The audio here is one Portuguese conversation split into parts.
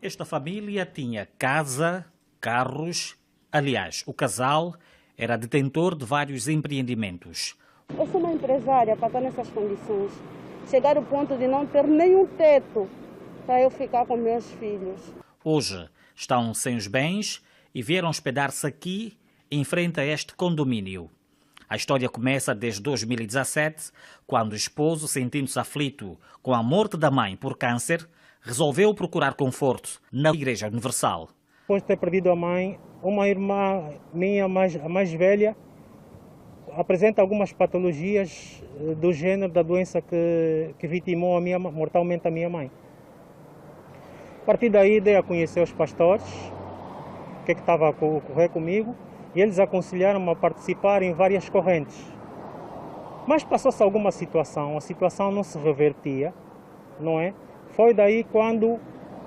Esta família tinha casa, carros. Aliás, o casal era detentor de vários empreendimentos. Eu sou uma empresária para estar nessas condições. Chegar ao ponto de não ter nenhum teto para eu ficar com meus filhos. Hoje estão sem os bens e vieram hospedar-se aqui, em frente a este condomínio. A história começa desde 2017, quando o esposo, sentindo-se aflito com a morte da mãe por câncer, resolveu procurar conforto na Igreja Universal. Depois de ter perdido a mãe, uma irmã minha, a mais velha, apresenta algumas patologias do gênero da doença que vitimou mortalmente a minha mãe. A partir daí, dei a conhecer os pastores, o que estava a ocorrer comigo, e eles aconselharam-me a participar em várias correntes. Mas passou-se alguma situação, a situação não se revertia, não é? Foi daí quando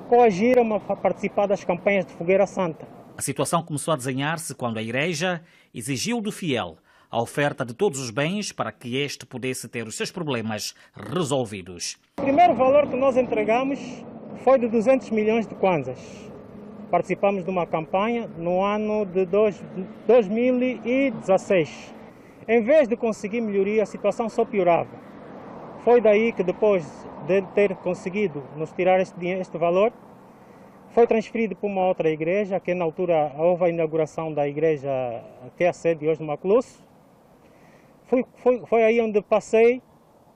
coagiram-me a participar das campanhas de Fogueira Santa. A situação começou a desenhar-se quando a Igreja exigiu do fiel a oferta de todos os bens para que este pudesse ter os seus problemas resolvidos. O primeiro valor que nós entregamos foi de 200 milhões de kwanzas. Participamos de uma campanha no ano de 2016. Em vez de conseguir melhoria, a situação só piorava. Foi daí que, depois de ter conseguido nos tirar este valor, foi transferido para uma outra igreja, que na altura houve a inauguração da igreja que é a sede hoje no Macluço. Foi aí onde passei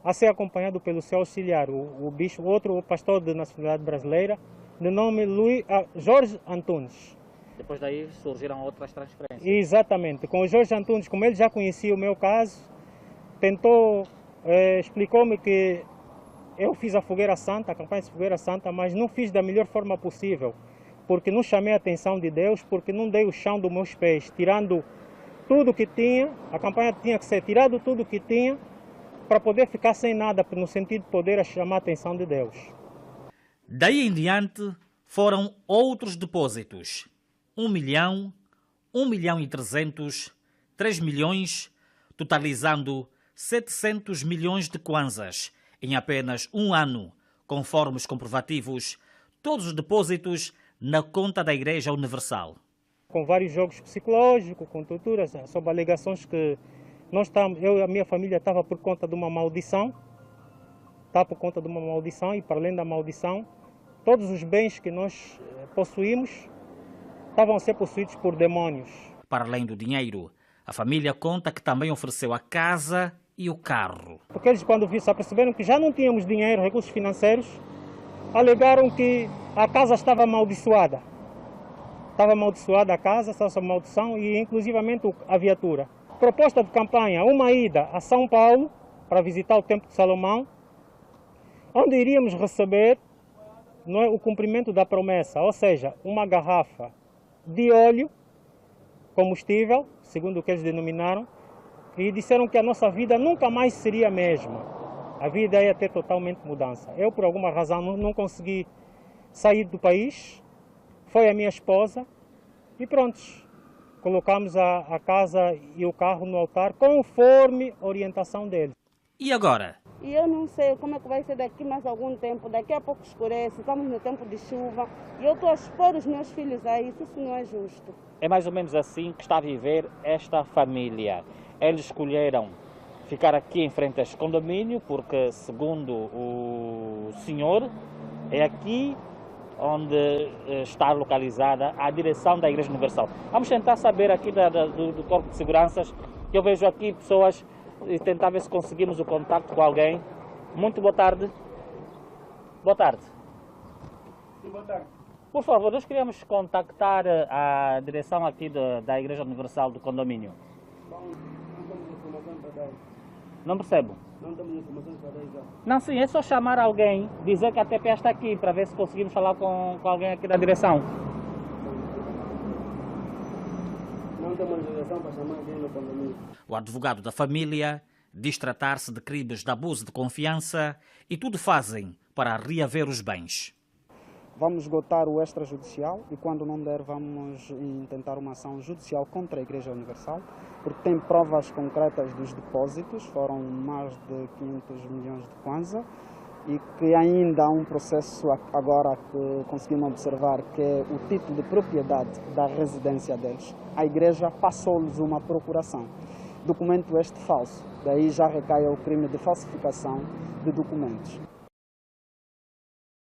a ser acompanhado pelo seu auxiliar, o bispo, outro pastor de nacionalidade brasileira, de nome Jorge Antunes. Depois daí surgiram outras transferências. Exatamente. Com o Jorge Antunes, como ele já conhecia o meu caso, explicou-me que eu fiz a Fogueira Santa, a campanha de Fogueira Santa, mas não fiz da melhor forma possível, porque não chamei a atenção de Deus, porque não dei o chão dos meus pés, tirando tudo que tinha. A campanha tinha que ser tirado tudo que tinha, para poder ficar sem nada, no sentido de poder chamar a atenção de Deus. Daí em diante foram outros depósitos. 1 milhão, 1 milhão e 300, 3 milhões, totalizando 700 milhões de kwanzas em apenas um ano, conforme os comprovativos, todos os depósitos na conta da Igreja Universal. Com vários jogos psicológicos, com torturas, sob alegações que eu e a minha família estava por conta de uma maldição. E para além da maldição, todos os bens que nós possuímos estavam a ser possuídos por demônios. Para além do dinheiro, a família conta que também ofereceu a casa e o carro. Porque eles, quando se aperceberam que já não tínhamos dinheiro, recursos financeiros, alegaram que a casa estava amaldiçoada. Estava amaldiçoada a casa, estava sob maldição e inclusivamente a viatura. Proposta de campanha, uma ida a São Paulo para visitar o Templo de Salomão, onde iríamos receber o cumprimento da promessa, ou seja, uma garrafa de óleo, combustível, segundo o que eles denominaram, e disseram que a nossa vida nunca mais seria a mesma. A vida ia ter totalmente mudança. Eu, por alguma razão, não consegui sair do país, foi a minha esposa, e pronto, colocamos a casa e o carro no altar, conforme a orientação deles. E agora? E eu não sei como é que vai ser daqui mais algum tempo. Daqui a pouco escurece, estamos no tempo de chuva. E eu estou a expor os meus filhos a isso não é justo. É mais ou menos assim que está a viver esta família. Eles escolheram ficar aqui em frente a este condomínio porque, segundo o senhor, é aqui onde está localizada a direção da Igreja Universal. Vamos tentar saber aqui do Corpo de Seguranças, que eu vejo aqui pessoas, e tentar ver se conseguimos o contacto com alguém. Muito boa tarde. Boa tarde. Sim, boa tarde. Por favor, nós queríamos contactar a direção aqui da Igreja Universal do condomínio. Não temos informação para dar. Não percebo. Não temos informação para dar já. Não, sim, é só chamar alguém, dizer que a TPA está aqui, para ver se conseguimos falar com alguém aqui da direção. Não temos direção para chamar alguém no condomínio. O advogado da família diz tratar-se de crimes de abuso de confiança e tudo fazem para reaver os bens. Vamos esgotar o extrajudicial e, quando não der, vamos intentar uma ação judicial contra a Igreja Universal, porque tem provas concretas dos depósitos, foram mais de 500 milhões de kwanza, e que ainda há um processo agora que conseguimos observar, que é o título de propriedade da residência deles. A igreja passou-lhes uma procuração. Documento este falso, daí já recai o crime de falsificação de documentos.